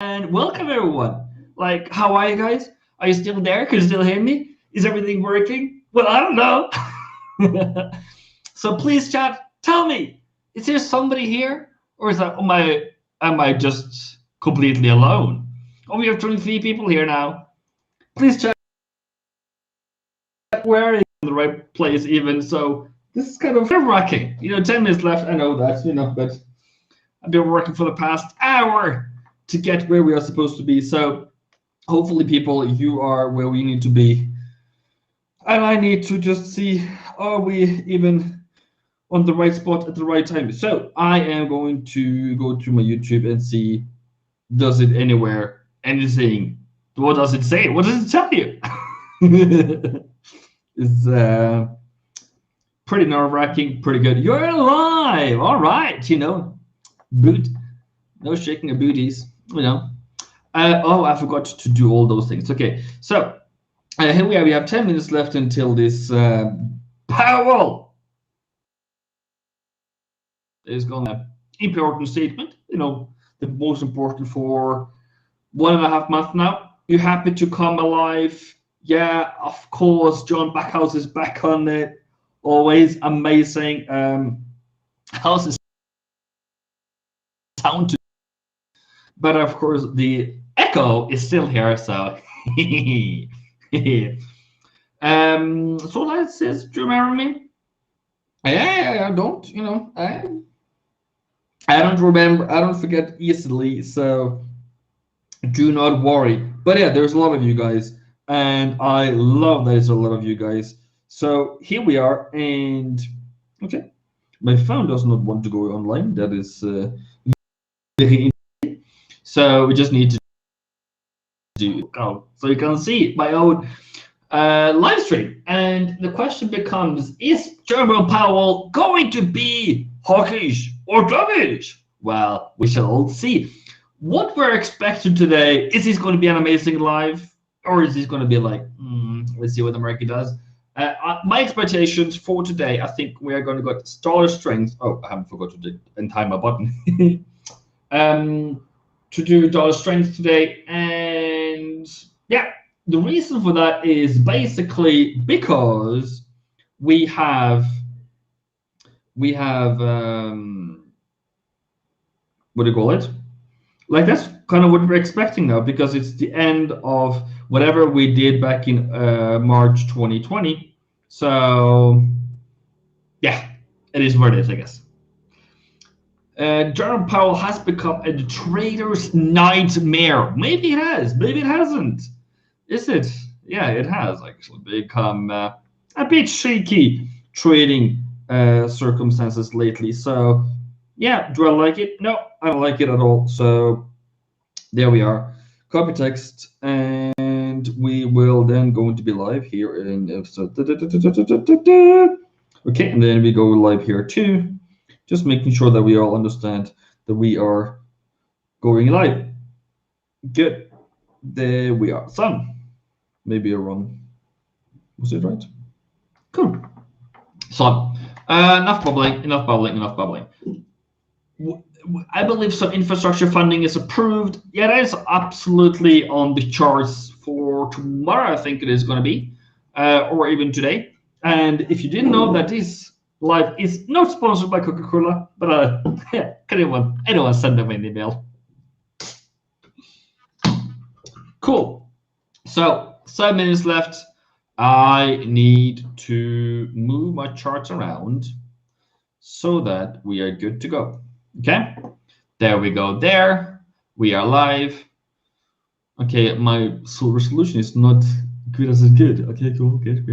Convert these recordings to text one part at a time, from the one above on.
And welcome everyone. Like, how are you guys? Are you still there? Can you still hear me? Is everything working? Well, I don't know. So please chat, tell me, is there somebody here? Or is that am I just completely alone? Oh, we have 23 people here now. Please chat, where are you in the right place even? So this is kind of nerve-wracking. 10 minutes left, I know that, but I've been working for the past hour to get where we are supposed to be. So hopefully, people, you are where we need to be. And I need to just see, are we even on the right spot at the right time? So I am going to go to my YouTube and see, does it anywhere, anything? What does it say? What does it tell you? It's pretty nerve-wracking, pretty good. You're alive. All right, boot. No shaking of booties, oh, I forgot to do all those things. Okay, so here we are. We have 10 minutes left until this Powell is going to important statement. The most important for 1.5 months now. You happy to come alive? Yeah, of course. John Backhouse is back on it. Always amazing. How's the sound? But of course, the echo is still here, so. So that says, do you remember me? Yeah, I don't, I don't remember, I don't forget easily, so do not worry. But yeah, there's a lot of you guys, and I love that there's a lot of you guys. So here we are, and okay, my phone does not want to go online. That is very. So we just need to go so you can see my own live stream. And the question becomes, is Jerome Powell going to be hawkish or dovish? Well, we shall all see. What we're expecting today, is this going to be an amazing live, or is this going to be like, let's see what America does? My expectations for today, I think we are going to get dollar strength. Oh, I haven't forgot to do and time my button. To do dollar strength today, and yeah, the reason for that is basically because we have what do you call it? Like, that's kind of what we're expecting now, because it's the end of whatever we did back in March 2020. So yeah, it is what it is, I guess. Jerome Powell has become a trader's nightmare. Maybe it has, maybe it hasn't. Is it? Yeah, it has actually become a bit shaky trading circumstances lately. So yeah, do I like it? No, I don't like it at all. So there we are. Copy text, and we will then going to be live here in episode. Okay, and then we go live here too. Just making sure that we all understand that we are going live. Good. There we are. Some. Maybe you're wrong. Was it right? Cool. So, enough bubbling. I believe some infrastructure funding is approved. Yeah, that is absolutely on the charts for tomorrow, I think it is going to be, or even today. And if you didn't know that this live is not sponsored by Coca-Cola, but yeah, anyone send them an email. Cool. So 7 minutes left. I need to move my charts around so that we are good to go. Okay, there we go. There we are live. Okay, my resolution is not good as it's good. Okay, cool, good.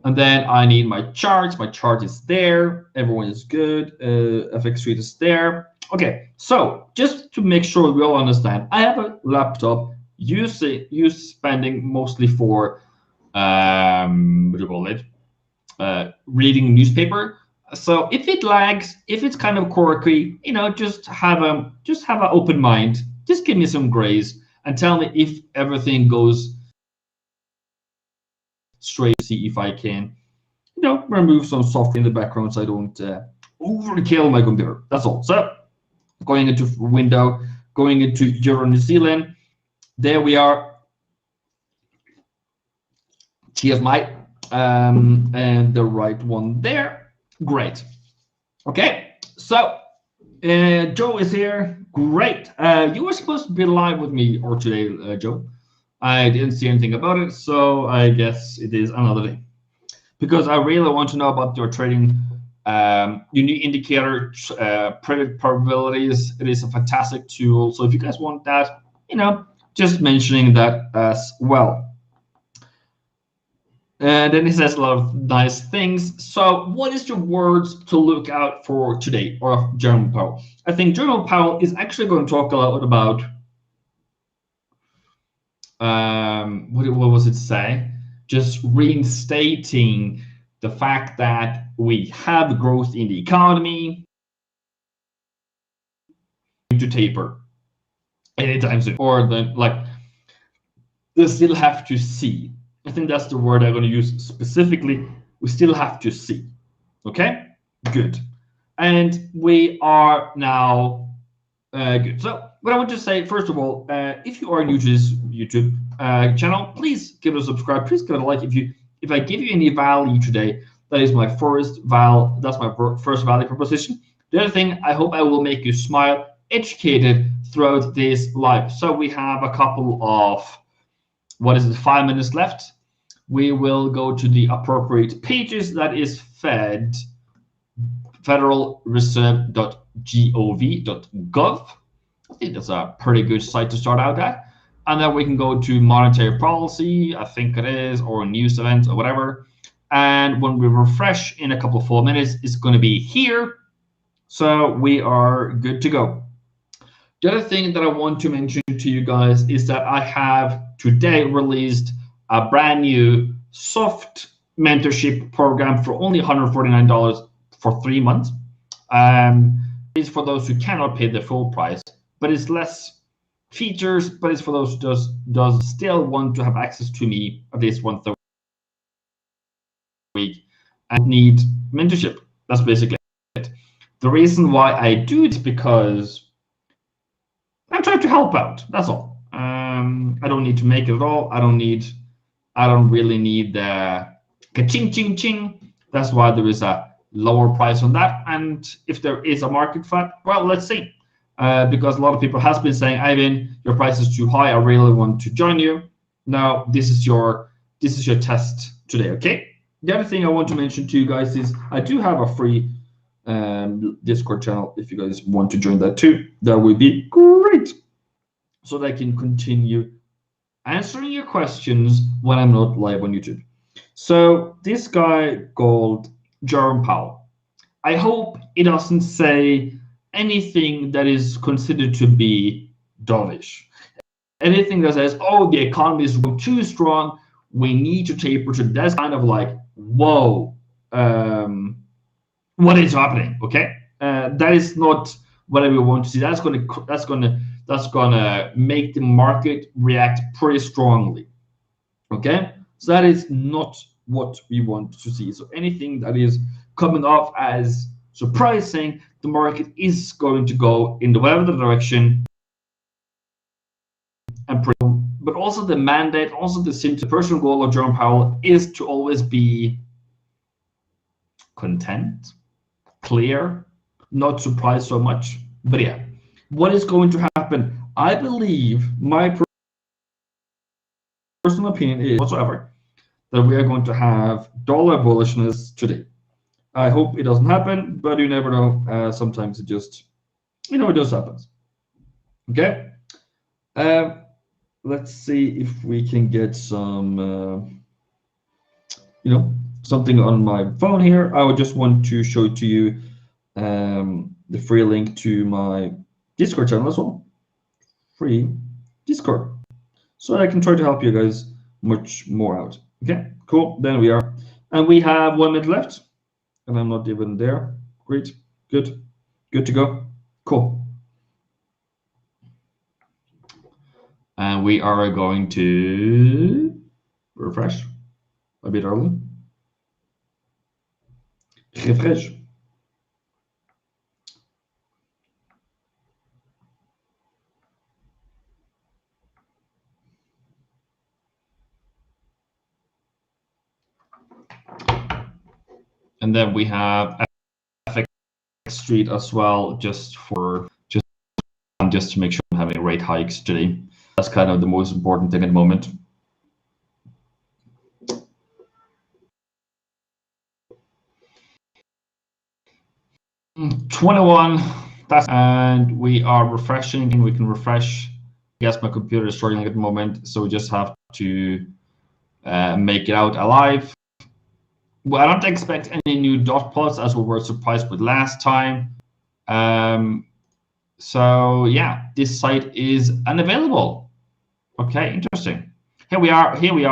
And then I need my charts. My chart is there. Everyone is good. FX Street is there. Okay, so just to make sure we all understand, I have a laptop used spending mostly for what do you call it? Reading newspaper. So if it lags, if it's kind of quirky, just have an open mind. Just give me some grace and tell me if everything goes straight. See if I can, remove some software in the background so I don't overkill my computer. That's all. So going into window, going into Euro New Zealand. There we are. Cheers, mate. And the right one there. Great. Okay, so Joe is here. Great. You were supposed to be live with me or today, Joe. I didn't see anything about it, so I guess it is another day. Because I really want to know about your trading unique indicator, predict probabilities. It is a fantastic tool. So if you guys want that, just mentioning that as well. And then he says a lot of nice things. So what is your words to look out for today, or Jerome Powell? I think Jerome Powell is actually going to talk a lot about, what was it say? Just reinstating the fact that we have growth in the economy to taper anytime soon, or they still have to see. I think that's the word I'm going to use specifically. We still have to see. Okay, good. And we are now good. So what I want to say, first of all, if you are new to this YouTube channel, please give it a subscribe. Please give it a like. If I give you any value today, that is my first that's my first value proposition. The other thing, I hope I will make you smile, educated throughout this live. So we have a couple of, 5 minutes left. We will go to the appropriate pages. That is federalreserve.gov.gov. I think that's a pretty good site to start out at. And then we can go to monetary policy, I think it is, or news events or whatever. And when we refresh in a couple of 4 minutes, it's going to be here. So we are good to go. The other thing that I want to mention to you guys is that I have today released a brand new soft mentorship program for only $149 for 3 months. It's for those who cannot pay the full price, but it's less features, but it's for those who does still want to have access to me at least once a week and need mentorship. That's basically it. The reason why I do it is because I'm trying to help out. That's all. I don't need to make it at all. I don't really need the ka-ching, ching, ching. That's why there is a lower price on that. And if there is a market for it, well, let's see. Because a lot of people has been saying, Eivind, your price is too high. I really want to join you. Now, this is your test today, okay? The other thing I want to mention to you guys is I do have a free Discord channel. If you guys want to join that too, that would be great. So that I can continue answering your questions when I'm not live on YouTube. So this guy called Jerome Powell, I hope it doesn't say anything that is considered to be dovish. Anything that says, oh, the economy is too strong, we need to taper to, that's kind of like, whoa, what is happening? Okay, that is not what we want to see. That's gonna make the market react pretty strongly. Okay, so that is not what we want to see. So anything that is coming off as surprising, the market is going to go in whatever the direction. But also the mandate, also the personal goal of Jerome Powell is to always be content, clear, not surprised so much. But yeah, what is going to happen? I believe my personal opinion is whatsoever that we are going to have dollar bullishness today. I hope it doesn't happen, but you never know. Sometimes it just, it just happens. Okay. Let's see if we can get some, something on my phone here. I would just want to show to you the free link to my Discord channel as well. Free Discord. So I can try to help you guys much more out. Okay, cool. Then we are. And we have 1 minute left. And I'm not even there. Great. Good. Good to go. Cool. And we are going to refresh a bit early. Refresh. And then we have FX Street as well, just to make sure I'm having rate hikes today. That's kind of the most important thing at the moment. $21. And we are refreshing, and we can refresh. Yes, my computer is struggling at the moment, so we just have to make it out alive. Well, I don't expect any new dot plots, as we were surprised with last time. So yeah, this site is unavailable. Okay, interesting. Here we are. We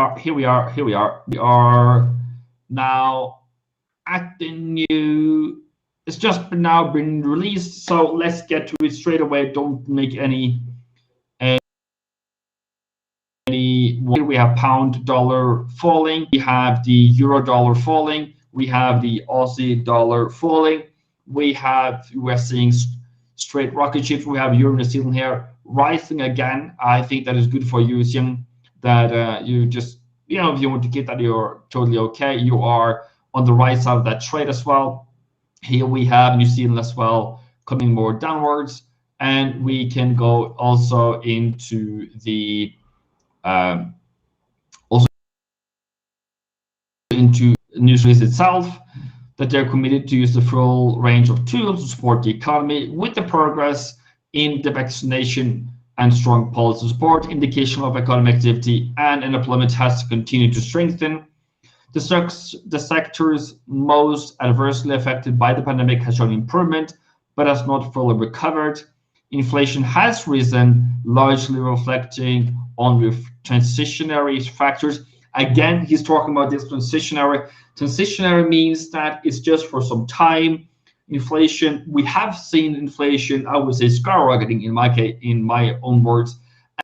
are now at the new. It's just now been released, so let's get to it straight away. Don't make any. We have pound dollar falling. We have the euro dollar falling. We have the Aussie dollar falling. We're seeing straight rocket ships. We have euro New Zealand here rising again. I think that is good for you, Xiang. That you just, if you want to keep that, you're totally okay. You are on the right side of that trade as well. Here we have New Zealand as well coming more downwards, and we can go also into the also into New Zealand itself, that they're committed to use the full range of tools to support the economy with the progress in the vaccination and strong policy support. Indication of economic activity and unemployment has to continue to strengthen. The sectors most adversely affected by the pandemic has shown improvement, but has not fully recovered. Inflation has risen, largely reflecting on transitionary factors. Again, he's talking about this transitionary. Transitionary means that it's just for some time. Inflation, we have seen inflation, I would say, skyrocketing in my own words,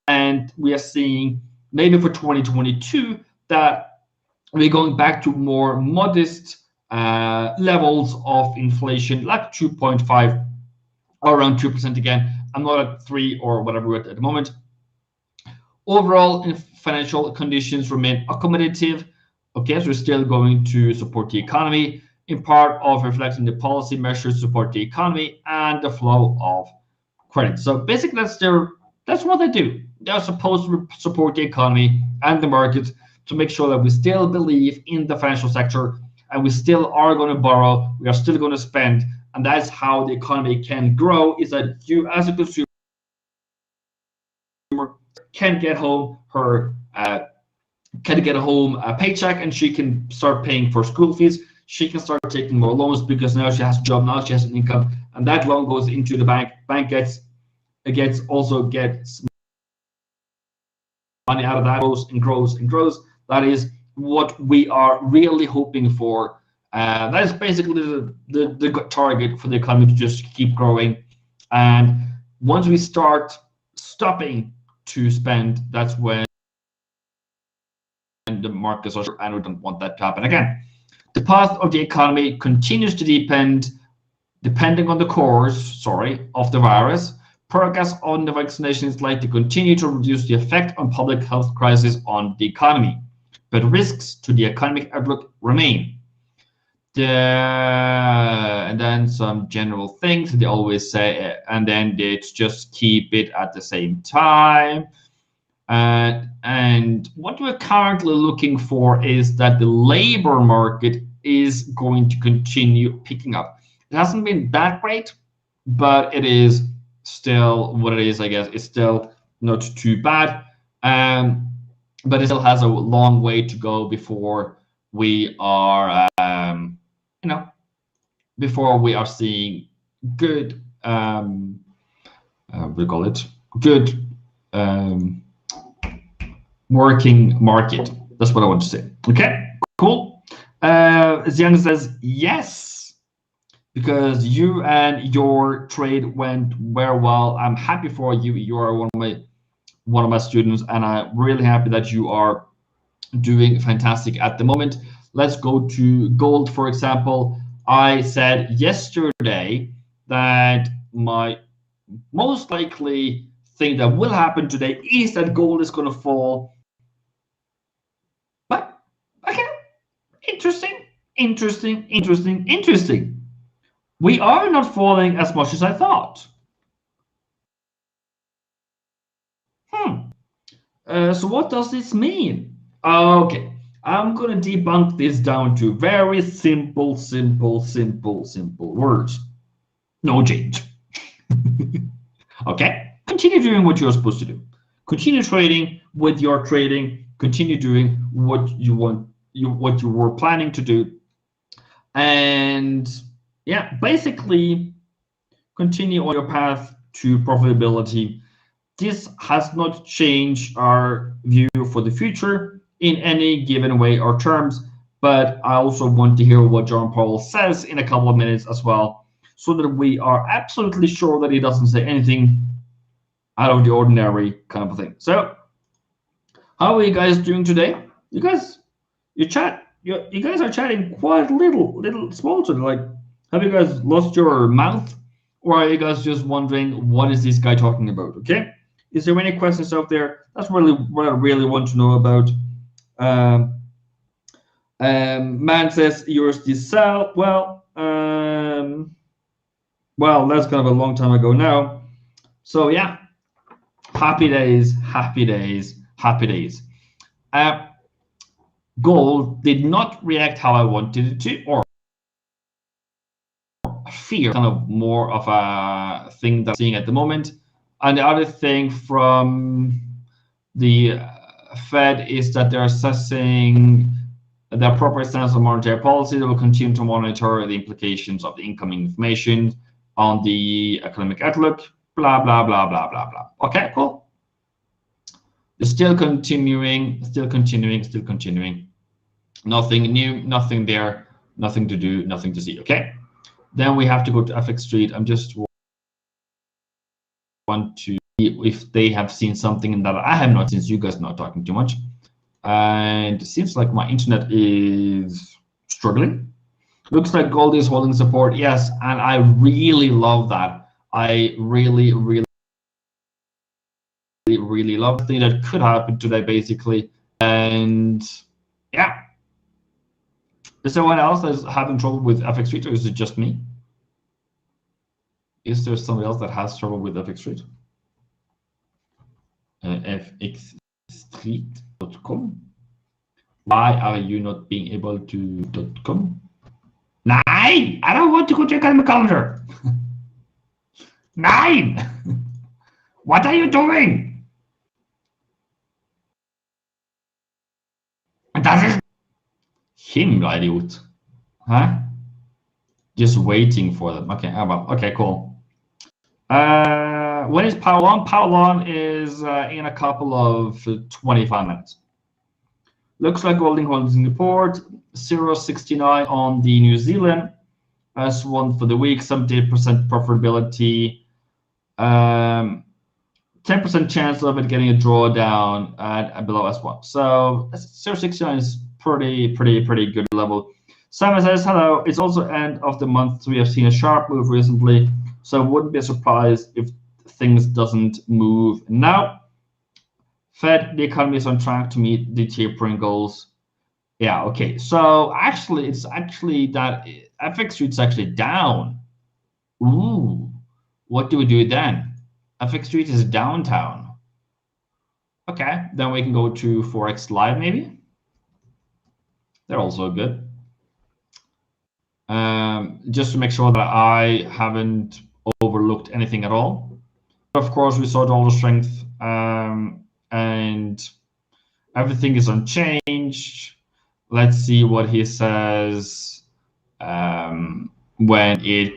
and we are seeing maybe for 2022 that we're going back to more modest levels of inflation, like 2.5 or around 2% again. I'm not at 3 or whatever we're at the moment. Overall, financial conditions remain accommodative. Okay, so we're still going to support the economy, in part of reflecting the policy measures to support the economy and the flow of credit. So basically, that's what they do. They're supposed to support the economy and the markets to make sure that we still believe in the financial sector, and we still are going to borrow, we are still going to spend, and that's how the economy can grow, is that you as a consumer can get home her a paycheck, and she can start paying for school fees. She can start taking more loans because now she has a job, now she has an income, and that loan goes into the bank. Bank gets money out of that, grows and grows and grows. That is what we are really hoping for. That is basically the target for the economy, to just keep growing. And once we start stopping to spend, that's when the markets are, and we don't want that to happen again. The path of the economy continues to depending on the course, of the virus. Progress on the vaccination is likely to continue to reduce the effect on public health crisis on the economy, but risks to the economic outlook remain. And then some general things they always say, and then they just keep it at the same time. And what we're currently looking for is that the labor market is going to continue picking up. It hasn't been that great, but it is still what it is, I guess. It's still not too bad, but it still has a long way to go before we are, before we are seeing good, we call it good working market. That's what I want to say. Okay, cool. Xiang says yes, because you and your trade went very well. I'm happy for you. You are one of my students, and I'm really happy that you are doing fantastic at the moment. Let's go to gold, for example. I said yesterday that my most likely thing that will happen today is that gold is going to fall. But okay, interesting. Interesting, interesting, interesting. We are not falling as much as I thought. So what does this mean? Okay, I'm gonna debunk this down to very simple words. No change. Okay, continue doing what you're supposed to do. Continue trading with your trading. Continue doing what you want, what you were planning to do, and yeah, basically continue on your path to profitability. This has not changed our view for the future in any given way or terms, but I also want to hear what Jerome Powell says in a couple of minutes as well, so that we are absolutely sure that he doesn't say anything out of the ordinary kind of thing. So, how are you guys doing today? You guys are chatting quite little small today. Like, have you guys lost your mouth, or are you guys just wondering what is this guy talking about? Okay. Is there any questions out there? That's really what I really want to know about. Man says USD sell. Well, that's kind of a long time ago now. So yeah, happy days. Gold did not react how I wanted it to, or fear, kind of more of a thing that I'm seeing at the moment. And the other thing from the Fed is that they're assessing the appropriate stance on monetary policy. They will continue to monitor the implications of the incoming information on the economic outlook, blah, blah, blah, blah, blah, blah. Okay, cool. It's still continuing. Nothing new, nothing there, nothing to do, nothing to see, okay? Then we have to go to FX Street. I'm just want to see if they have seen something that I have not, since you guys are not talking too much. And it seems like my internet is struggling. Looks like gold is holding support, yes, and I really love that. I really love the thing that could happen today, basically. And yeah. Is there anyone else that's having trouble with FX Street, or is it just me? Is there somebody else that has trouble with FX Street? fxstreet.com. Why are you not being able to .com? Nein! I don't want to go check on my calendar. Nein! What are you doing? Das ist Himmelidiot. Huh? Just waiting for them. Okay, well, okay, cool. When is Powell on? Powell on is in a couple of 25 minutes. Looks like holding report 0.69 on the New Zealand S1 for the week, 70% profitability, 10% chance of it getting a drawdown at below S1. So 0.69 is pretty good level. Simon says, hello, it's also end of the month, so we have seen a sharp move recently, so I wouldn't be surprised if things doesn't move now. Fed, the economy is on track to meet the tapering goals. Yeah, okay, so actually, it's actually that FX Street's actually down. Ooh, what do we do then? FX Street is downtown. Okay, then we can go to Forex Live maybe. They're also good. Just to make sure that I haven't overlooked anything at all. Of course, we saw dollar strength, and everything is unchanged. Let's see what he says when he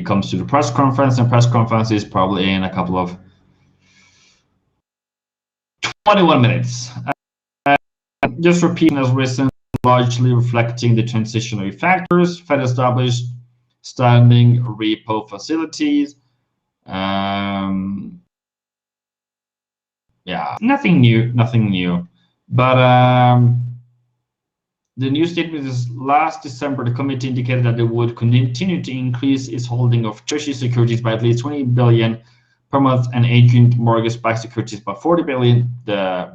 comes to the press conference. And press conference is probably in a couple of 21 minutes. Just repeating as risen, largely reflecting the transitionary factors. Fed established standing repo facilities. Yeah, nothing new. But the new statement is last December, the committee indicated that they would continue to increase its holding of treasury securities by at least 20 billion per month and agent mortgage-backed securities by 40 billion,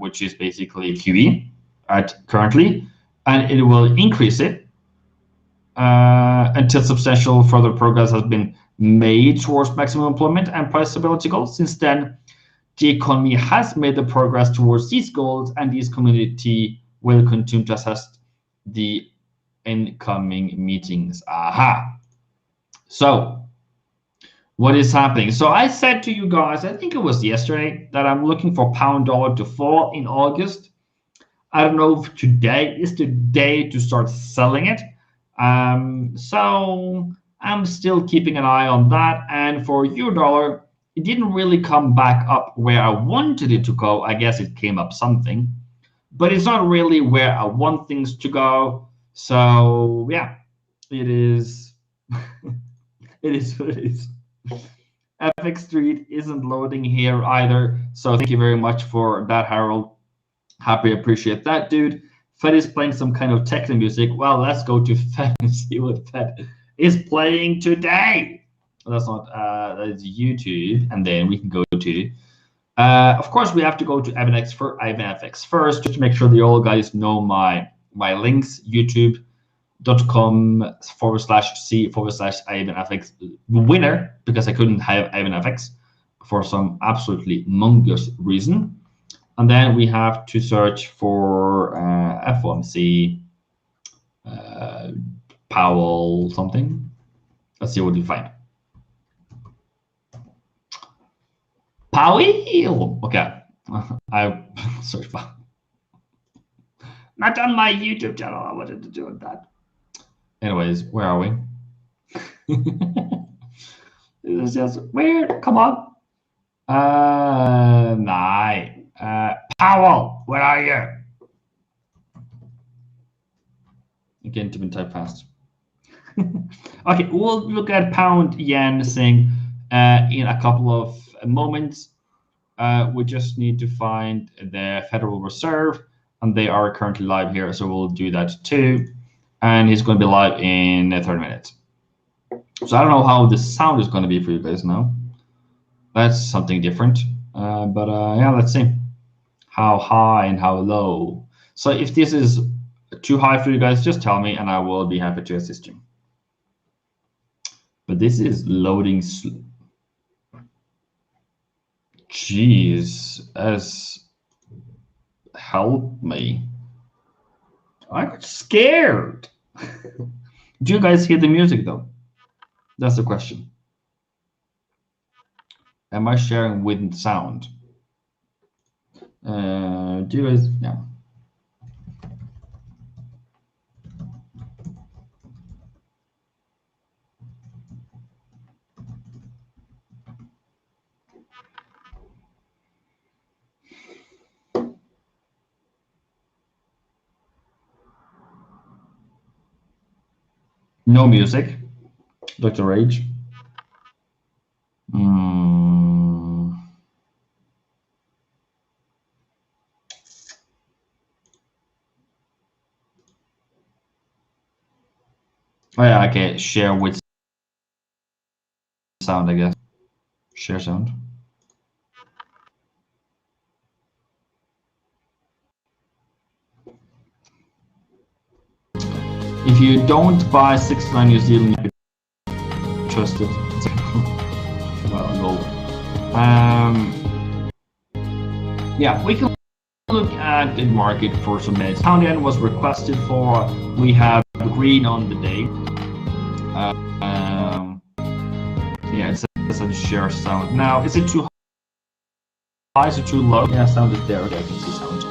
which is basically QE at currently, and it will increase it until substantial further progress has been made towards maximum employment and price stability goals. Since then, the economy has made the progress towards these goals, and this community will continue to assess the incoming meetings. Aha. So what is happening? So I said to you guys, I think it was yesterday, that I'm looking for pound dollar to fall in August. I don't know if today is the day to start selling it. So I'm still keeping an eye on that. And for euro dollar, it didn't really come back up where I wanted it to go. I guess it came up something, but it's not really where I want things to go. So yeah, it is. It is what it is. FX Street isn't loading here either. So thank you very much for that, Harold. Happy, appreciate that, dude. FED is playing some kind of techno music. Well, let's go to FED and see what FED is playing today. That's not, that's YouTube. And then we can go to, of course, we have to go to Eivindfx first, just to make sure that you all guys know my links, youtube.com/c/Eivindfx winner, because I couldn't have Eivindfx for some absolutely monstrous reason. And then we have to search for FOMC, Powell something. Let's see what we find. Powell. Okay, I search for. Not on my YouTube channel. I wanted to do that. Anyways, where are we? This is just weird. Come on. Nah. Powell, where are you? Again, to type fast. Okay, we'll look at pound yen thing in a couple of moments. We just need to find the Federal Reserve, and they are currently live here, so we'll do that too. And he's going to be live in 30 minutes. So I don't know how the sound is going to be for you guys now. That's something different. But yeah, let's see how high and how low. So if this is too high for you guys, just tell me and I will be happy to assist you. But this is loading. Jeez, help me. I got scared. Do you guys hear the music though? That's the question. Am I sharing with sound? Do you guys? Yeah. No music. Dr. Rage. Oh yeah, okay. Share with sound, I guess. Share sound. If you don't buy 69 New Zealand, you can trust it. Well, yeah, we can look at the market for some minutes. Pound yen was requested for. We have green on the day. Yeah, it says on share sound. Now, is it too high? Is it too low? Yeah, sound is there. Okay, I can see sound.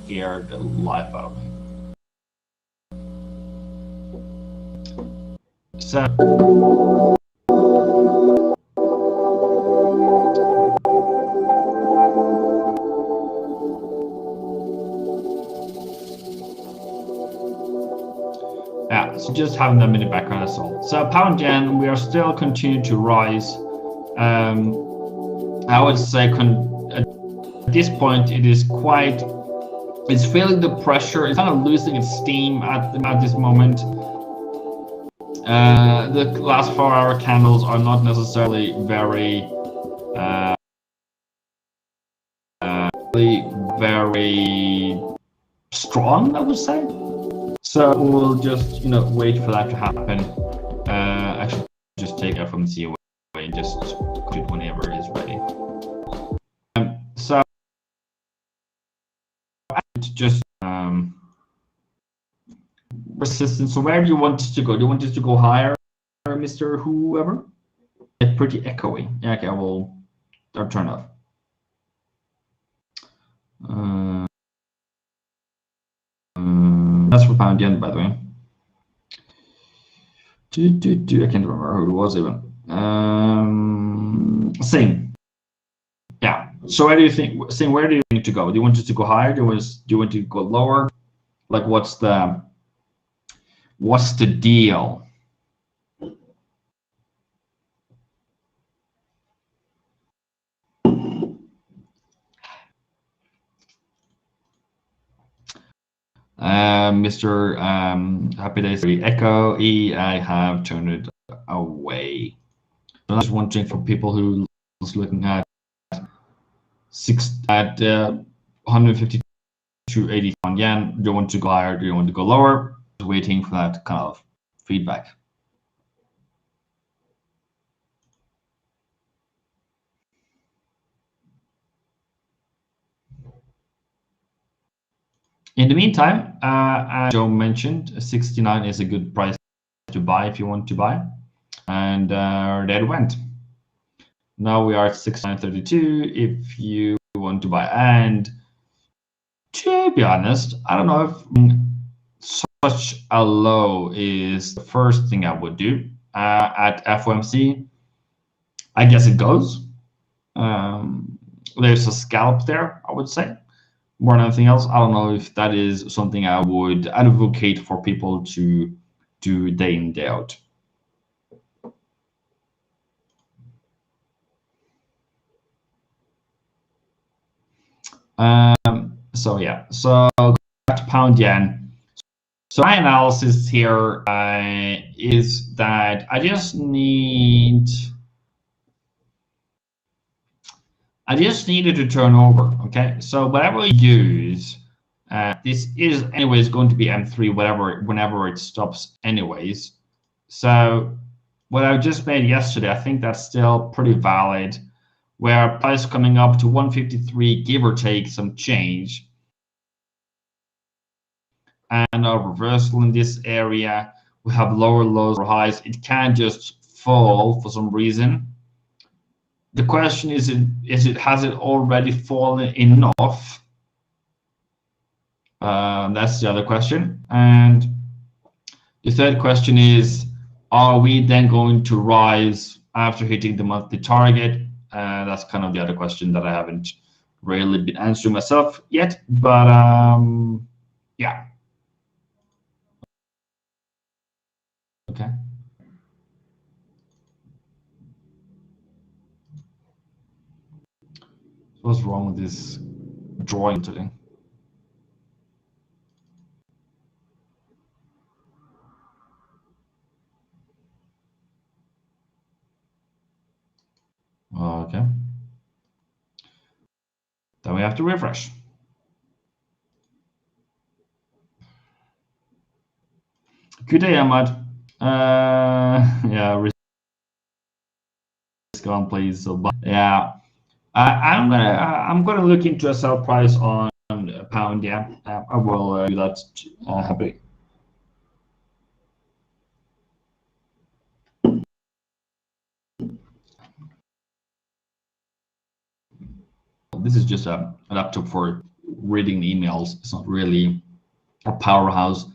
Scared the life out of me. So. Yeah, so just having them in the background as well. So pound yen, we are still continuing to rise. I would say at this point it is quite. It's feeling the pressure. It's kind of losing its steam at this moment. The last 4-hour candles are not necessarily very very strong, I would say. So we'll just, wait for that to happen. Actually, just take FOMC away and just do it whenever it's ready. So just resistance. So where do you want it to go? Do you want it to go higher, Mr. Whoever? It's pretty echoey. Yeah, okay, I'll turn off. That's for pound yen, by the way. I can't remember who it was even. Same. Yeah. So where do you think? Same. Where do you need to go? Do you want it to go higher? Do you want it to go lower? Like, what's the deal? Mr. Happy Days Echo E, I have turned it away. So that's one thing for people who was looking at 152.81 yen. Do you want to go higher? Do you want to go lower? Just waiting for that kind of feedback. In the meantime, as Joe mentioned, 69 is a good price to buy if you want to buy. And there it went. Now we are at 69.32 if you want to buy. And to be honest, I don't know if such a low is the first thing I would do at FOMC. I guess it goes. There's a scalp there, I would say. More than anything else, I don't know if that is something I would advocate for people to do day in, day out. So yeah, so back to pound yen. So my analysis here is that I just needed to turn over. Okay, so whatever you use, this is anyways going to be M3 whenever it stops anyways. So what I just made yesterday, I think that's still pretty valid. Where price coming up to 153, give or take some change, and a reversal in this area. We have lower lows or highs. It can't just fall for some reason. The question is, has it already fallen enough? That's the other question. And the third question is, are we then going to rise after hitting the monthly target? That's kind of the other question that I haven't really been answering myself yet. But yeah. Okay. What's wrong with this drawing today? Okay. Then we have to refresh. Good day, Ahmad. Yeah, risk on, please. So, yeah, I'm gonna look into a sell price on pound. Yeah, I will do that. Happy. This is just a laptop for reading emails. It's not really a powerhouse.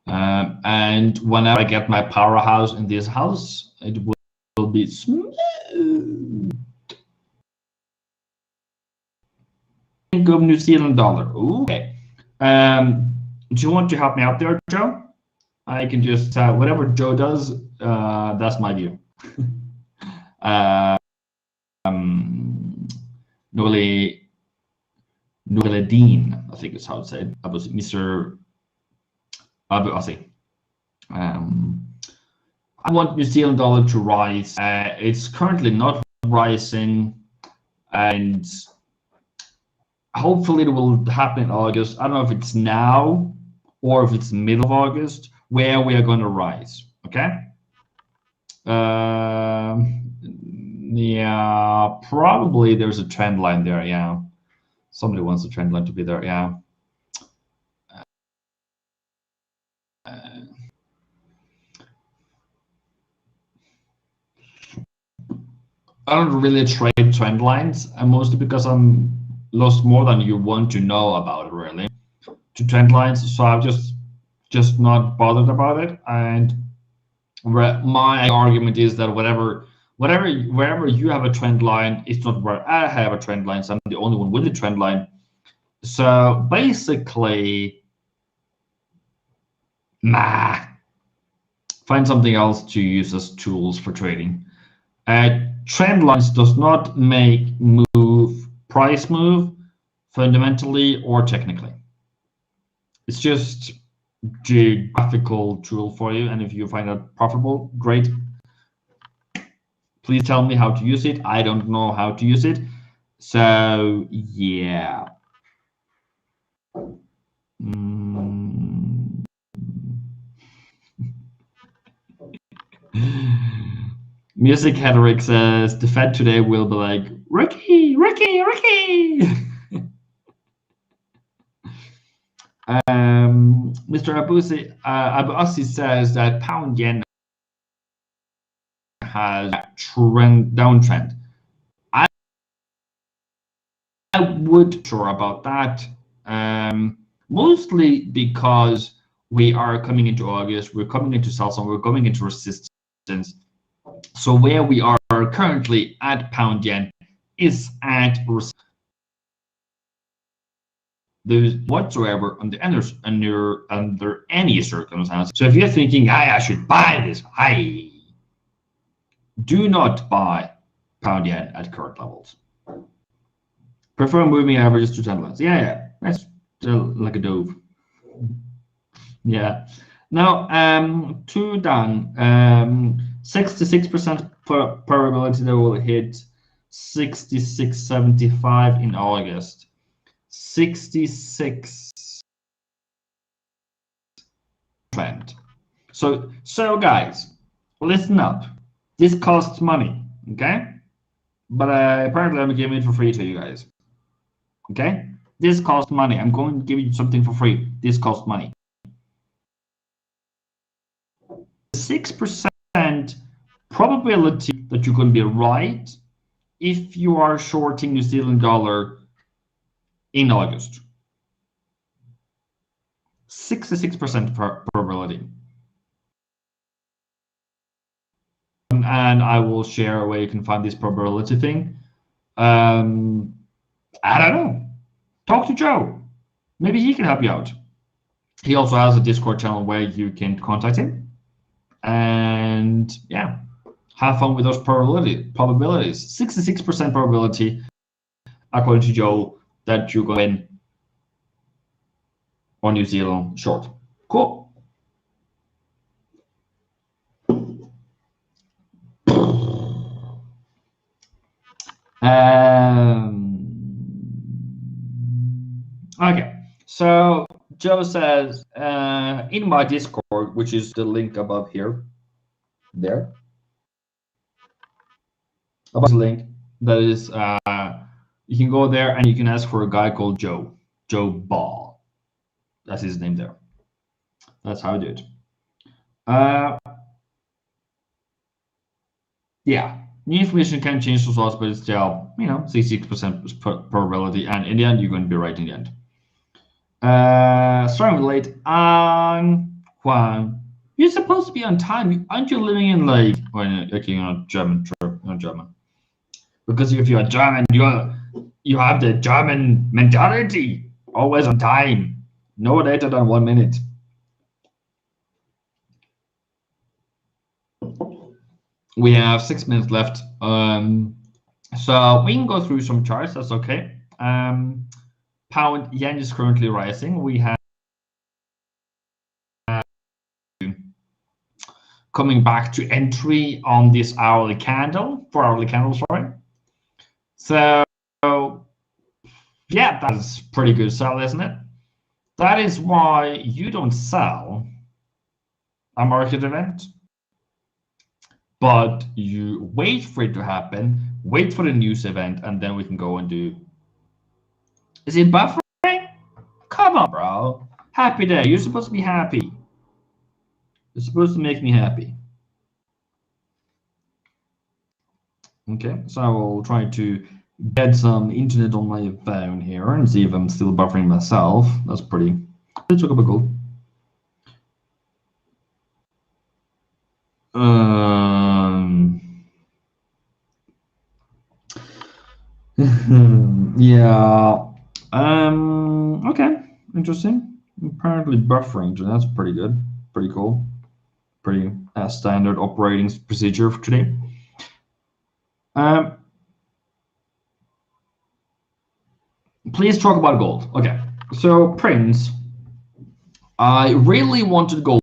And whenever I get my powerhouse in this house, it will be smooth. Think of New Zealand dollar. Ooh, okay. Do you want to help me out there, Joe? I can just whatever Joe does. That's my view. Noeladine, I think is how it's said. I was Mr. Abu Asi. I want New Zealand dollar to rise. It's currently not rising, and hopefully it will happen in August. I don't know if it's now or if it's middle of August, where we are going to rise. Okay. Yeah, probably there's a trend line there. Yeah, somebody wants the trend line to be there. Yeah. I don't really trade trend lines, and mostly because I'm lost more than you want to know about it, really, to trend lines. So I've just not bothered about it. And my argument is that wherever you have a trend line, it's not where I have a trend line. So I'm the only one with a trend line. So basically, find something else to use as tools for trading. Trend lines does not make price move fundamentally or technically. It's just geographical tool for you, and if you find it profitable, great. Please tell me how to use it. I don't know how to use it, so yeah. Music Hedrick says the Fed today will be like, Ricky. Mr. Abusi says that pound yen has a downtrend. I would sure about that, mostly because we are coming into August, we're coming into sell zone, we're coming into resistance. So where we are currently at pound yen is at resistance. There's whatsoever under any circumstance. So if you're thinking, I should buy this, do not buy pound yen at current levels. Prefer moving averages to trend lines. Yeah, that's like a dove. Yeah. Now, two down. 66% probability that will hit 66.75 in August. 66 trend. So guys, listen up. This costs money, okay? But apparently I'm giving it for free to you guys. Okay? This costs money. I'm going to give you something for free. This costs money. 6% probability that you're going to be right if you are shorting New Zealand dollar in August. 66% probability. And I will share where you can find this probability thing. I don't know. Talk to Joe. Maybe he can help you out. He also has a Discord channel where you can contact him. And yeah, have fun with those probabilities. 66% probability, according to Joe, that you're going to win on New Zealand short. Cool. Okay, so Joe says in my Discord, which is the link above here, there, above the link, that is, you can go there and you can ask for a guy called Joe Ball. That's his name there. That's how I do it. Yeah, new information can change the results, but it's still, 66% probability, and in the end, you're going to be right in the end. Starting with late, Juan, you're supposed to be on time. Aren't you living in like, okay, not German, not German. Because if you're German, you have the German mentality, always on time, no later than 1 minute. We have 6 minutes left, so we can go through some charts. That's okay. Pound yen is currently rising. We have coming back to entry on this hourly candle, 4 hourly candle, sorry. So Yeah, that's pretty good sell, isn't it? That is why you don't sell a market event, but you wait for it to happen, wait for the news event, and then we can go and do. Is it buffering? Come on, bro. Happy day. You're supposed to be happy. You're supposed to make me happy. Okay, so I will try to get some internet on my phone here and see if I'm still buffering myself. That's pretty. Let's talk about gold. Yeah. Okay. Interesting. Apparently buffering, so that's pretty good. Pretty cool. Pretty standard operating procedure for today. Please talk about gold. Okay. So Prince, I really wanted gold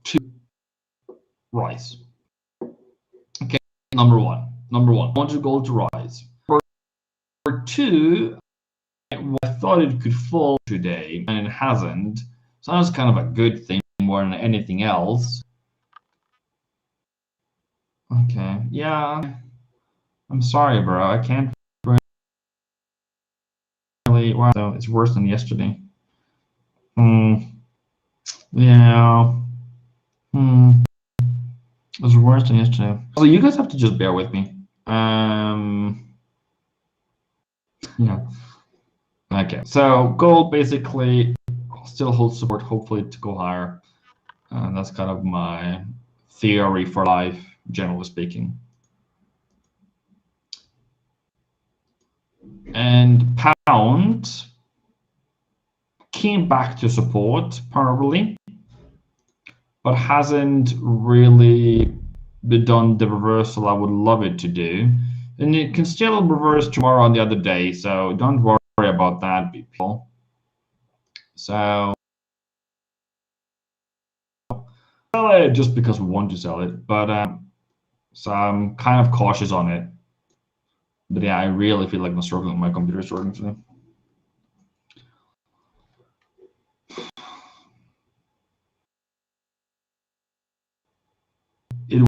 to rise. Okay. Number one. I wanted gold to rise. Number two, I thought it could fall today, and it hasn't. So that's kind of a good thing more than anything else. Okay, yeah, I'm sorry, bro. I can't really. Wow, so it's worse than yesterday. Yeah. It's worse than yesterday. So you guys have to just bear with me. Yeah. Okay. So gold basically still holds support, hopefully to go higher. That's kind of my theory for life, generally speaking. And pound came back to support probably, but hasn't really done the reversal I would love it to do. And it can still reverse tomorrow on the other day, so don't worry about that, people. So sell it just because we want to sell it, but so I'm kind of cautious on it. But yeah, I really feel like I'm struggling with my computer struggling today. It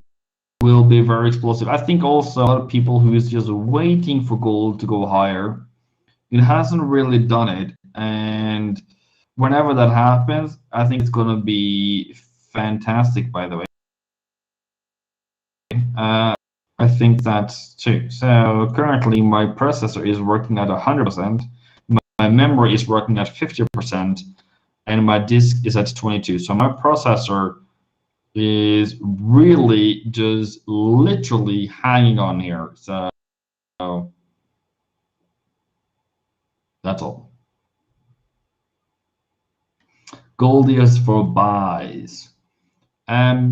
will be very explosive. I think also a lot of people who is just waiting for gold to go higher. It hasn't really done it, and whenever that happens, I think it's gonna be fantastic. By the way, I think that too. So currently, my processor is working at 100%. My memory is working at 50%, and my disk is at 22. So my processor is really just literally hanging on here. So that's all. Gold is for buys.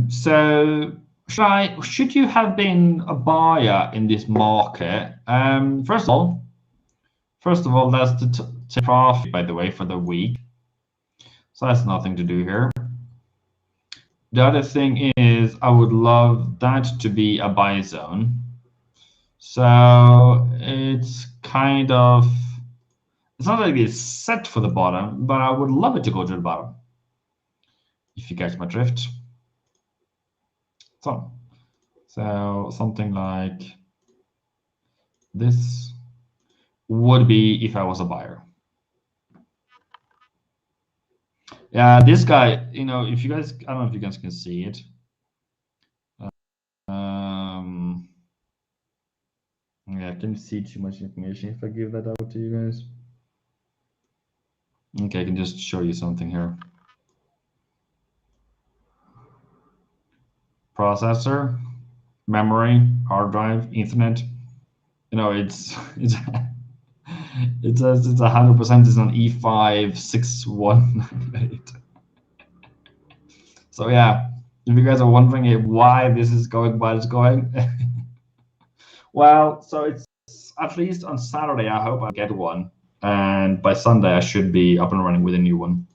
So should you have been a buyer in this market? First of all, that's the profit, by the way, for the week. So that's nothing to do here. The other thing is I would love that to be a buy zone. So it's kind of, it's not like it's set for the bottom, but I would love it to go to the bottom, if you catch my drift. So something like this would be if I was a buyer. Yeah, this guy, if you guys, I don't know if you guys can see it. Yeah, I can see too much information if I give that out to you guys. Okay, I can just show you something here. Processor, memory, hard drive, Ethernet. It's it says it's 100% is on E56198. So yeah, if you guys are wondering why this is going, why it's going, well, so it's at least on Saturday. I hope I get one, and by Sunday I should be up and running with a new one.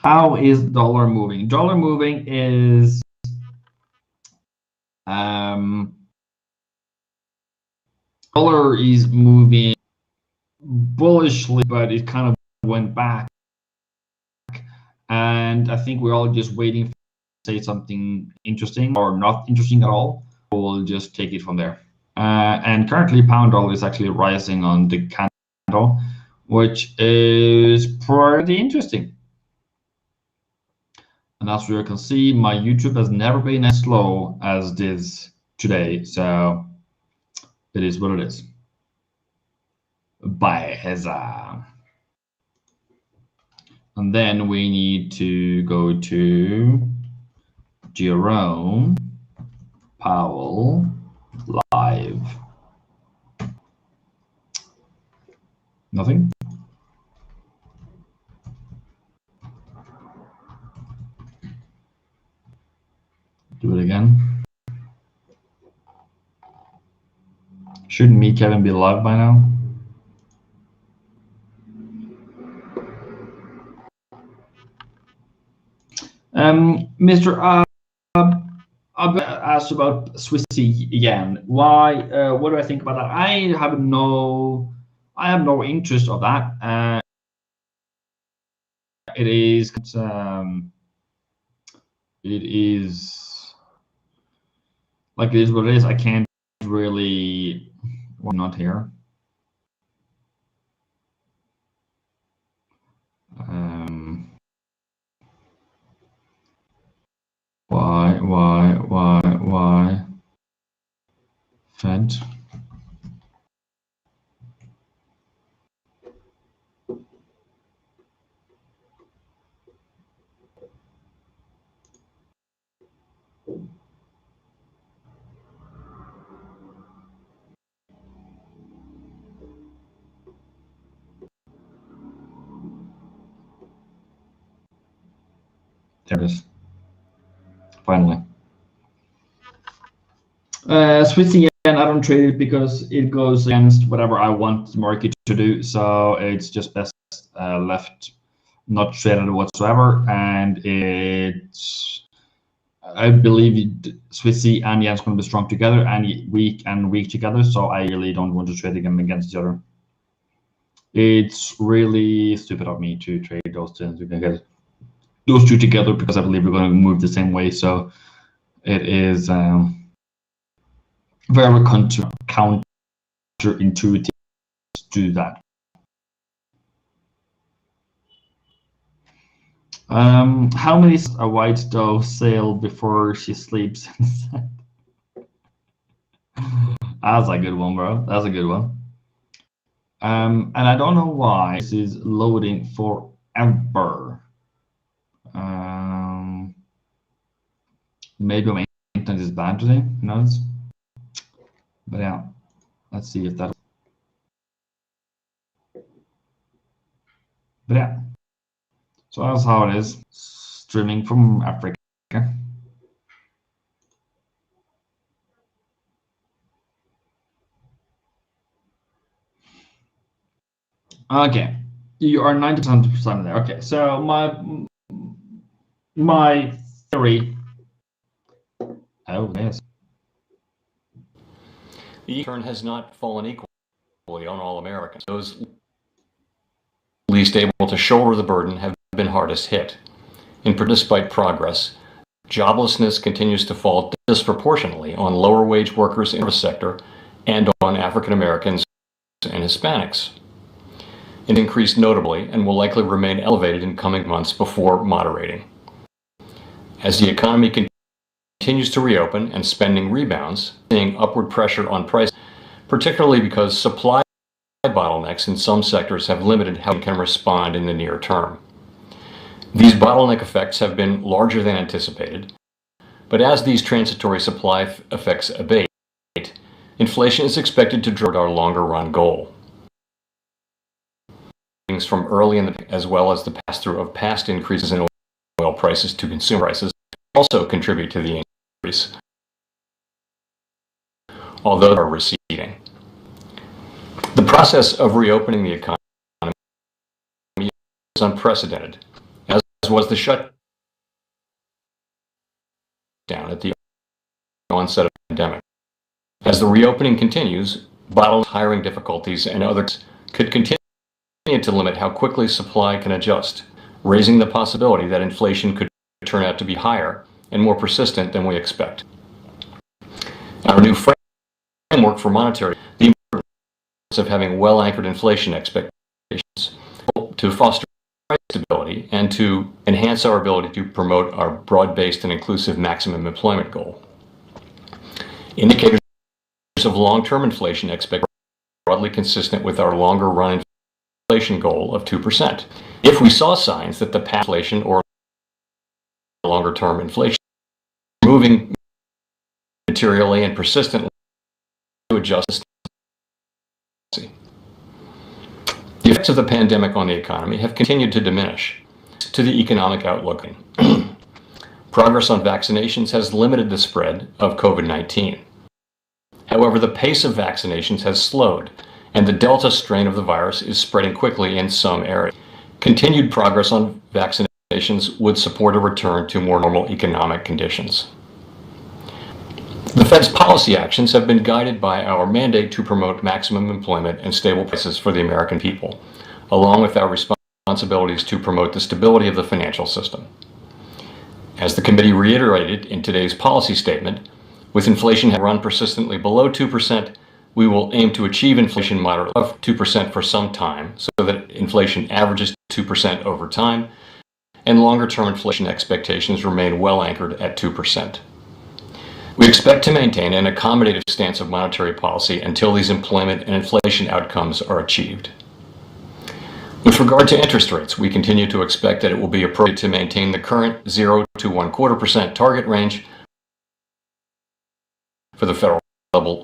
How is dollar moving? Dollar moving is dollar is moving bullishly, but it kind of went back, and I think we're all just waiting for to say something interesting or not interesting at all. We'll just take it from there. And currently, pound dollar is actually rising on the candle, which is pretty interesting. And as you can see, my YouTube has never been as slow as this today, so it is what it is. Bye, Heza. And then we need to go to Jerome Powell live. Nothing? Do it again. Shouldn't me, Kevin, be live by now? Mr. I've asked about Swiss yen. Why? What do I think about that? I have no interest of that. It is like it is what it is. I can't really. Well, not here. Why? Fed. There it is. Finally. Swiss yen, I don't trade it because it goes against whatever I want the market to do. So it's just best left not traded whatsoever. And I believe Swiss and yen is going to be strong together and weak together. So I really don't want to trade them against each other. It's really stupid of me to trade those two together because I believe we're going to move the same way. So it is very counterintuitive to do that. How many a white dove sail before she sleeps? That's a good one, bro. That's a good one. And I don't know why this is loading forever. Maybe my internet is bad today. Who knows? But yeah, let's see if that. But yeah, so that's how it is. Streaming from Africa. Okay, you are 90% there. Okay, so my theory. Oh yes. The return has not fallen equally on all Americans. Those least able to shoulder the burden have been hardest hit. And despite progress, joblessness continues to fall disproportionately on lower wage workers in the sector and on African Americans and Hispanics. It increased notably and will likely remain elevated in coming months before moderating. As the economy continues to reopen and spending rebounds, seeing upward pressure on prices, particularly because supply bottlenecks in some sectors have limited how it can respond in the near term. These bottleneck effects have been larger than anticipated, but as these transitory supply effects abate, inflation is expected to drive our longer-run goal. From early in as well as the pass-through of past increases in oil prices to consumer prices also contribute to the increase, although they are receding. The process of reopening the economy is unprecedented, as was the shutdown at the onset of the pandemic. As the reopening continues, bottlenecks, hiring difficulties, and others could continue to limit how quickly supply can adjust, raising the possibility that inflation could turn out to be higher and more persistent than we expect. Our new framework for monetary, the importance of having well-anchored inflation expectations to foster price stability and to enhance our ability to promote our broad-based and inclusive maximum employment goal. Indicators of long-term inflation expectations are broadly consistent with our longer-run inflation goal of 2%. If we saw signs that the past inflation or longer-term inflation is moving materially and persistently to adjust the effects of the pandemic on the economy have continued to diminish to the economic outlook. Progress on vaccinations has limited the spread of COVID-19. However, the pace of vaccinations has slowed, and the Delta strain of the virus is spreading quickly in some areas. Continued progress on vaccinations would support a return to more normal economic conditions. The Fed's policy actions have been guided by our mandate to promote maximum employment and stable prices for the American people, along with our responsibilities to promote the stability of the financial system. As the committee reiterated in today's policy statement, with inflation having run persistently below 2%, we will aim to achieve inflation moderately above 2% for some time, so that inflation averages 2% over time, and longer-term inflation expectations remain well anchored at 2%. We expect to maintain an accommodative stance of monetary policy until these employment and inflation outcomes are achieved. With regard to interest rates, we continue to expect that it will be appropriate to maintain the current 0 to 1/4% target range for the federal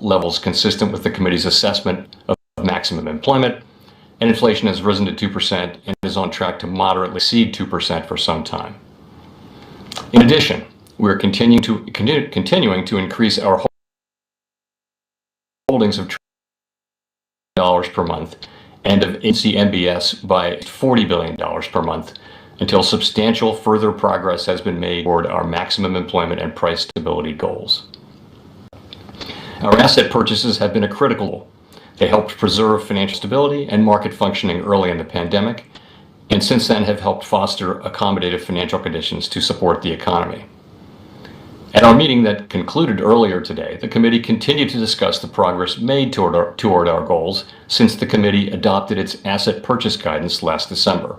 levels consistent with the committee's assessment of maximum employment, and inflation has risen to 2% and is on track to moderately exceed 2% for some time. In addition, we are continuing to increase our holdings of dollars per month and of agency MBS by $40 billion per month until substantial further progress has been made toward our maximum employment and price stability goals. Our asset purchases have been a critical role. They helped preserve financial stability and market functioning early in the pandemic, and since then have helped foster accommodative financial conditions to support the economy. At our meeting that concluded earlier today, the committee continued to discuss the progress made toward our goals since the committee adopted its asset purchase guidance last December.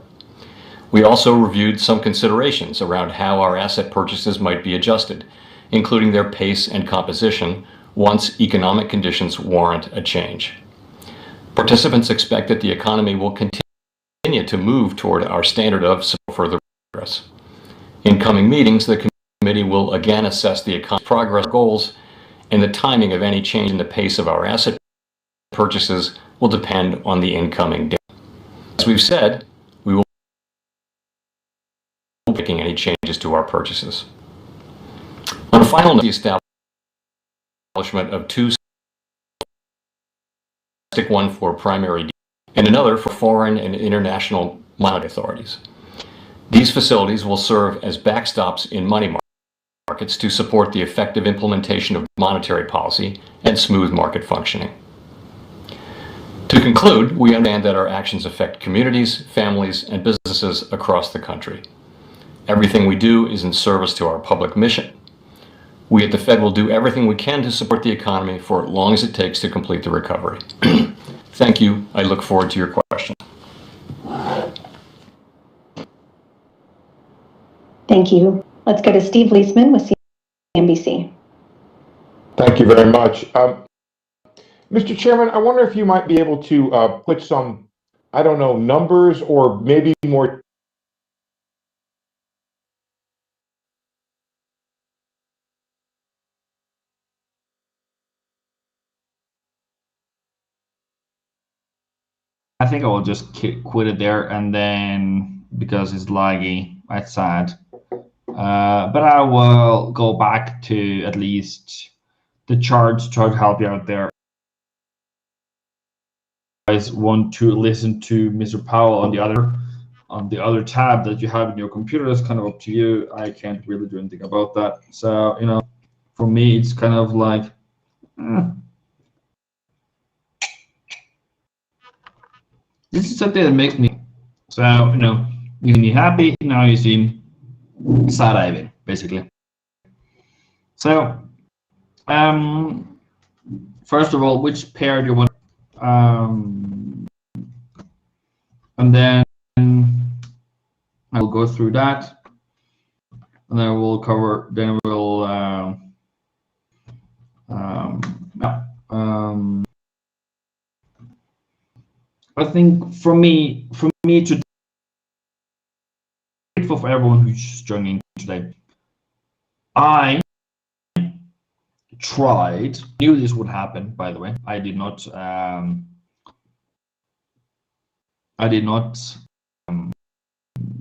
We also reviewed some considerations around how our asset purchases might be adjusted, including their pace and composition once economic conditions warrant a change. Participants expect that the economy will continue to move toward our standard of further progress. In coming meetings, the committee will again assess the economy's progress goals, and the timing of any change in the pace of our asset purchases will depend on the incoming data. As we've said, we will be making any changes to our purchases. On a final note, the establishment of two, one for primary and another for foreign and international monetary authorities. These facilities will serve as backstops in money markets to support the effective implementation of monetary policy and smooth market functioning. To conclude, we understand that our actions affect communities, families, and businesses across the country. Everything we do is in service to our public mission. We at the Fed will do everything we can to support the economy for as long as it takes to complete the recovery. Thank you. I look forward to your questions. Thank you. Let's go to Steve Leisman with CNBC. Thank you very much. Mr. Chairman, I wonder if you might be able to put some, I don't know, numbers or maybe more I think I will just quit it there, and then because it's laggy, it's sad. But I will go back to at least the charts to try to help you out there. You guys want to listen to Mr. Powell on the other on the other tab that you have in your computer is kind of up to you. I can't really do anything about that. So, you know, for me, it's kind of like, this is something that makes me, so, you know, you can be happy. Now you see side Eivind, basically. So, first of all, which pair do you want? And then I'll go through that, and then we'll cover. Then we'll I think for me to grateful for everyone who's joining today. I tried. Knew this would happen. By the way, I did not.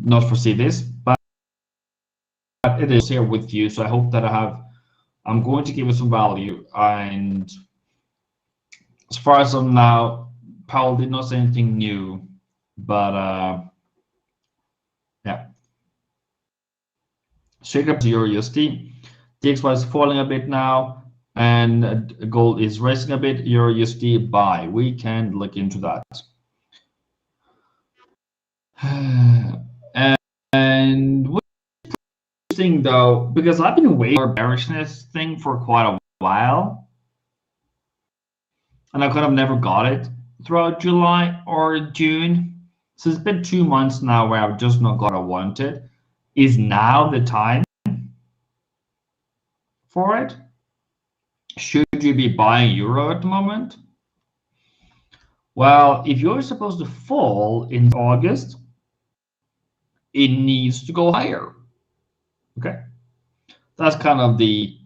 Not foresee this, but it is here with you. So I hope that I'm going to give you some value. And as far as I'm now, Powell did not say anything new, but yeah. Shake up to Euro USD. DXY is falling a bit now, and gold is rising a bit. Euro USD buy. We can look into that. And what's interesting though, because I've been waiting for a bearishness thing for quite a while, and I kind of never got it throughout July or June. So it's been 2 months now where I've just not got what I wanted. Is now the time for it? Should you be buying euro at the moment? Well, if you're supposed to fall in August, it needs to go higher. Okay, that's kind of the,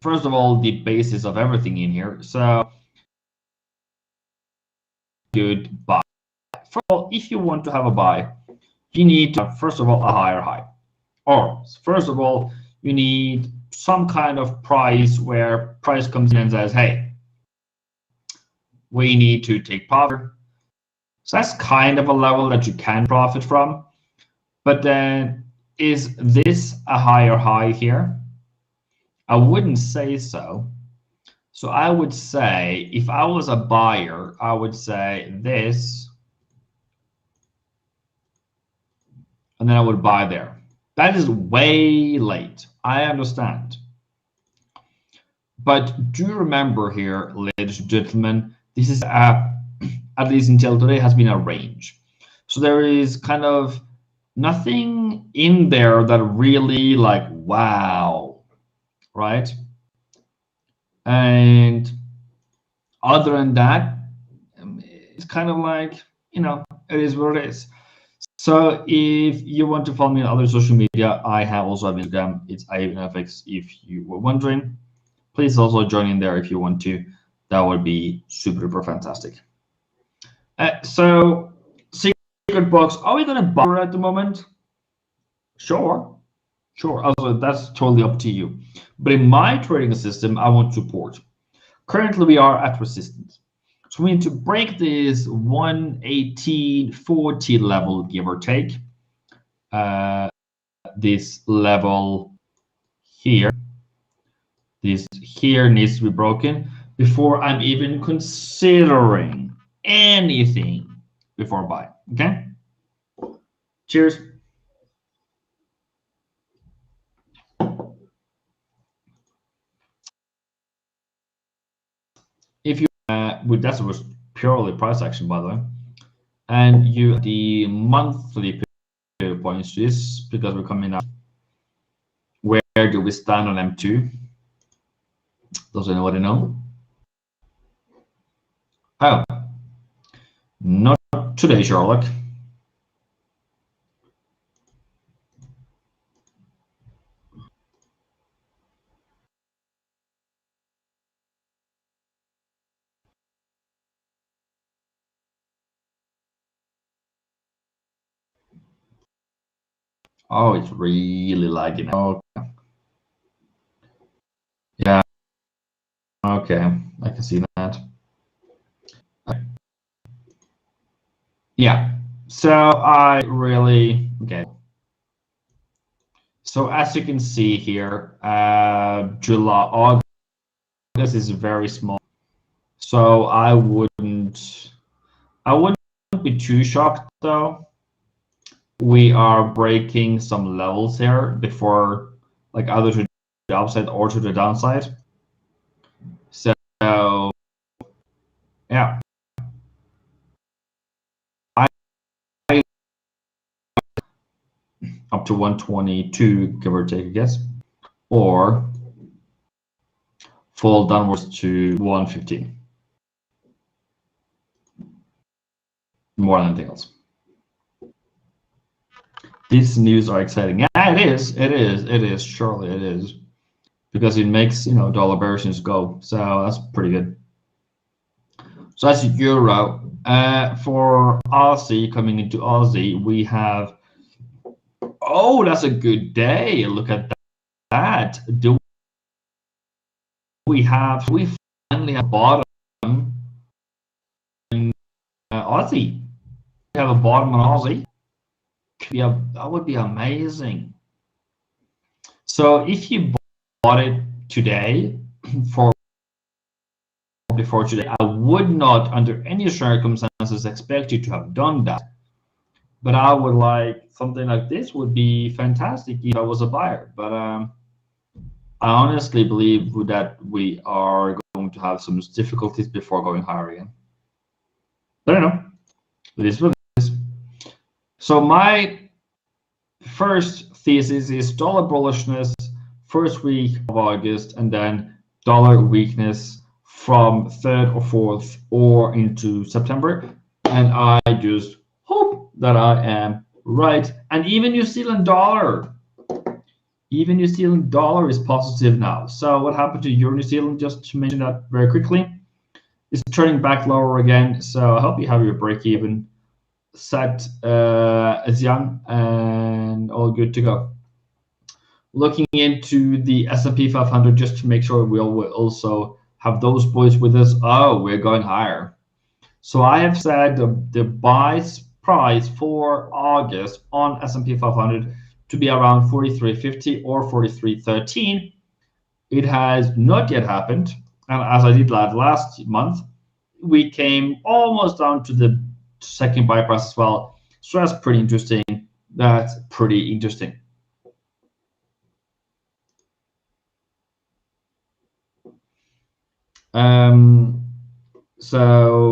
first of all, the basis of everything in here. So good buy. First of all, if you want to have a buy, you need to have, first of all, a higher high. Or first of all, you need some kind of price where price comes in and says, hey, we need to take profit. So that's kind of a level that you can profit from. But then, is this a higher high here? I wouldn't say so. So I would say, if I was a buyer, I would say this, and then I would buy there. That is way late. I understand. But do remember here, ladies and gentlemen, this is at least until today has been a range. So there is kind of nothing in there that really like, wow, right? And other than that, it's kind of like, you know, it is what it is. So if you want to follow me on other social media, I have also a Instagram. It's Eivindfx if you were wondering. Please also join in there if you want to. That would be super, super fantastic. So secret box, are we going to buy at the moment? Sure. Also, that's totally up to you. But in my trading system, I want support. Currently, we are at resistance. So we need to break this 118.40 level, give or take. This level here. This here needs to be broken before I'm even considering anything before buy. Okay? Cheers. If you that was purely price action, by the way, and you the monthly period points to this because we're coming up. Where do we stand on M2? Does anybody know? Oh, not today, Sherlock. Oh, it's really lagging. Okay. Yeah. Okay, I can see that. Yeah. So I really, okay. So as you can see here, August is very small. So I wouldn't be too shocked though. We are breaking some levels here before, like either to the upside or to the downside. So yeah. Up to 122, give or take, I guess, or fall downwards to 115. More than anything else. These news are exciting. Yeah, it is. Surely it is, because it makes dollar bearishness go. So that's pretty good. So that's euro. For Aussie, coming into Aussie, we have. Oh, that's a good day. Look at that. Do we finally have bottom in Aussie? We have a bottom in Aussie. That would be amazing. So if you bought it today before today, I would not under any circumstances expect you to have done that. But I would like something like this would be fantastic if I was a buyer. But I honestly believe that we are going to have some difficulties before going higher again. But I don't know. It is what it is. So my first thesis is dollar bullishness first week of August, and then dollar weakness from 3rd or 4th or into September. And I just hope that I am right. And even New Zealand dollar is positive now. So what happened to Euro New Zealand, just to mention that very quickly, is turning back lower again. So I hope you have your break even set as young and all good to go. Looking into the S&P 500 just to make sure we'll also have those boys with us. Oh, we're going higher. So I have said the buy price for August on S&P 500 to be around 43.50 or 43.13. It has not yet happened, and as I did last month, we came almost down to the second buy price as well. So that's pretty interesting. That's pretty interesting. So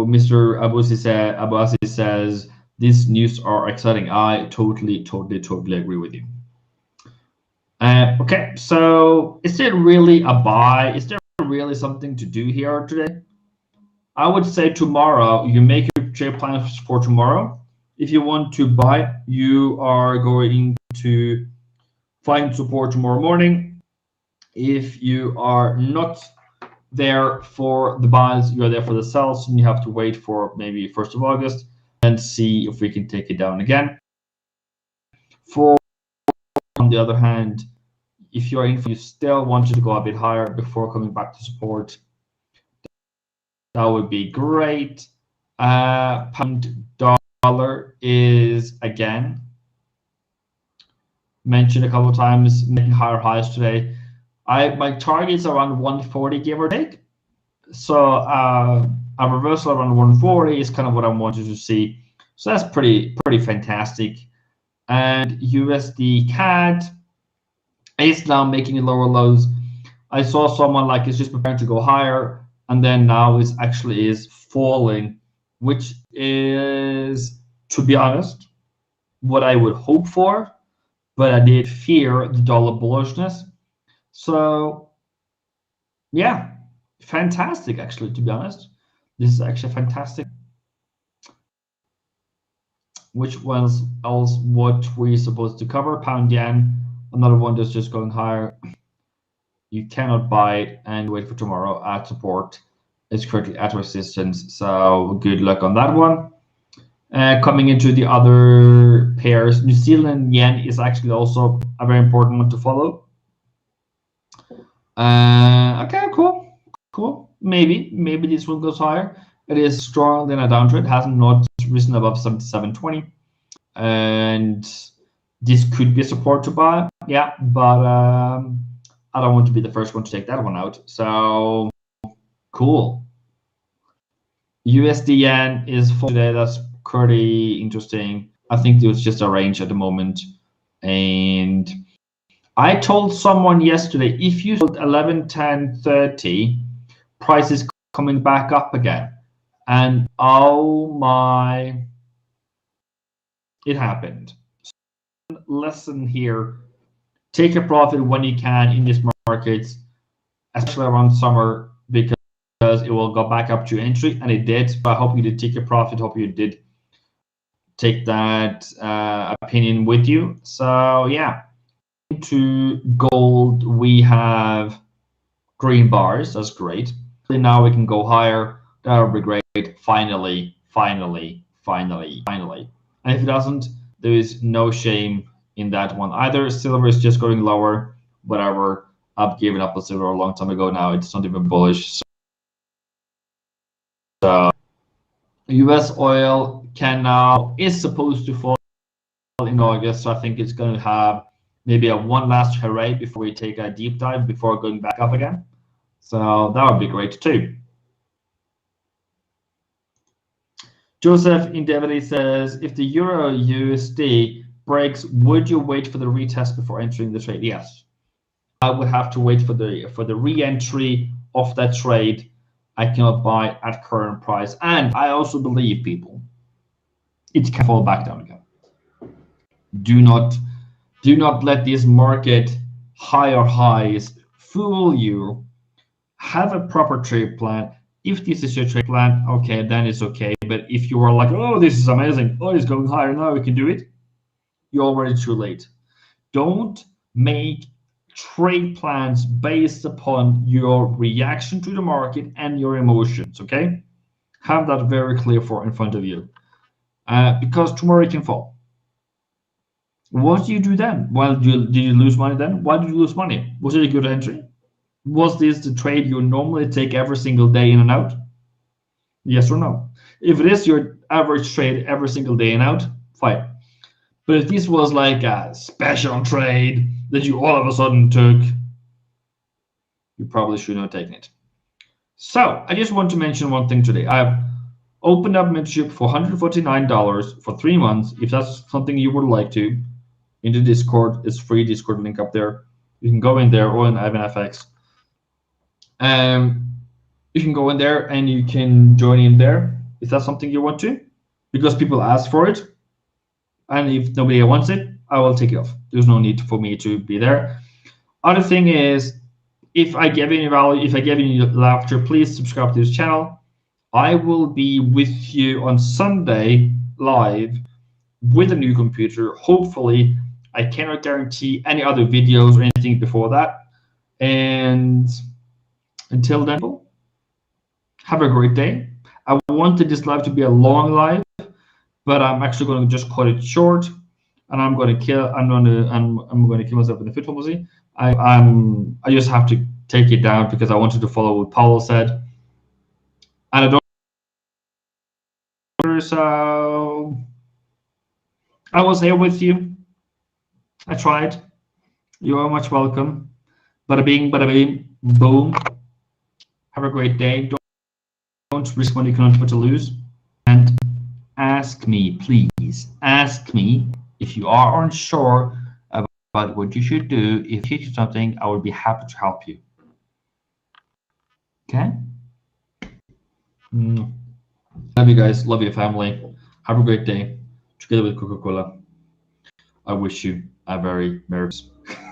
Mr. Abbasi says these news are exciting. I totally agree with you. Okay, so is there really a buy? Is there really something to do here today? I would say tomorrow you make your trade plans for tomorrow. If you want to buy, you are going to find support tomorrow morning. If you are not there for the buys, you are there for the sells, and you have to wait for maybe 1st of August and see if we can take it down again. On the other hand, if you still want to go a bit higher before coming back to support, that would be great. Pound dollar is again mentioned a couple of times, making higher highs today. My target is around 140, give or take. So a reversal around 140 is kind of what I wanted to see. So that's pretty fantastic. And USD CAD is now making lower lows. I saw someone like it's just preparing to go higher, and then now it actually is falling, which is, to be honest, what I would hope for, but I did fear the dollar bullishness. So yeah, fantastic, actually, to be honest. This is actually fantastic. Which was else what we're supposed to cover? Pound yen, another one that's just going higher. You cannot buy it and wait for tomorrow at support. It's currently at resistance, so good luck on that one. Coming into the other pairs, New Zealand yen is actually also a very important one to follow. Okay, cool. Maybe this one goes higher. It is stronger than a downtrend. It has not risen above 77.20. and this could be a support to buy. Yeah, but I don't want to be the first one to take that one out. So cool. USD yen is for today. That's pretty interesting. I think there's just a range at the moment. And I told someone yesterday, if you sold 11.10.30, price is coming back up again. And oh my, it happened. Lesson here, take a profit when you can in these markets, especially around summer, because it will go back up to entry, and it did. So I hope you did take a profit. Hope you did take that opinion with you. So yeah, to gold, we have green bars. That's great. Now we can go higher. That would be great. Finally. And if it doesn't, there is no shame in that one either. Silver is just going lower. Whatever. I've given up on silver a long time ago now. It's not even bullish. So US oil is supposed to fall in August. So I think it's going to have maybe a one last hooray before we take a deep dive before going back up again. So that would be great too. Joseph Indevity says, if the Euro USD breaks, would you wait for the retest before entering the trade? Yes, I would have to wait for the re-entry of that trade. I cannot buy at current price, and I also believe, people, it can fall back down again. Do not let this market higher highs fool you. Have a proper trade plan. If this is your trade plan, okay, then it's okay. But if you are like, oh, this is amazing, oh, it's going higher now, we can do it, you're already too late. Don't make trade plans based upon your reaction to the market and your emotions, okay? Have that very clear in front of you. Because tomorrow it can fall. What do you do then? Well, did you lose money then? Why did you lose money? Was it a good entry? Was this the trade you normally take every single day in and out? Yes or no? If it is your average trade every single day in and out, fine. But if this was like a special trade that you all of a sudden took, you probably should not have taken it. So I just want to mention one thing today. I've opened up mentorship for $149 for 3 months. If that's something you would like to, in the Discord, it's free Discord link up there. You can go in there, or in Eivindfx. You can go in there and you can join in there if that's something you want to, because people ask for it. And if nobody wants it, I will take it off. There's no need for me to be there. Other thing is, if I give any value, if I give any laughter, please subscribe to this channel. I will be with you on Sunday live with a new computer. Hopefully, I cannot guarantee any other videos or anything before that. And until then, have a great day. I wanted this live to be a long live, but I'm actually going to just cut it short, and I'm going to kill myself in the football position. I just have to take it down because I wanted to follow what Powell said, and I don't. So I was here with you. I tried. You are much welcome. Bada bing, bada bing, boom. Have a great day. Don't risk what you cannot afford to lose. And ask me, please, ask me if you are unsure about what you should do. If you teach something, I would be happy to help you. Okay? Love you guys. Love your family. Have a great day. Together with Coca-Cola, I wish you a very Merry Christmas.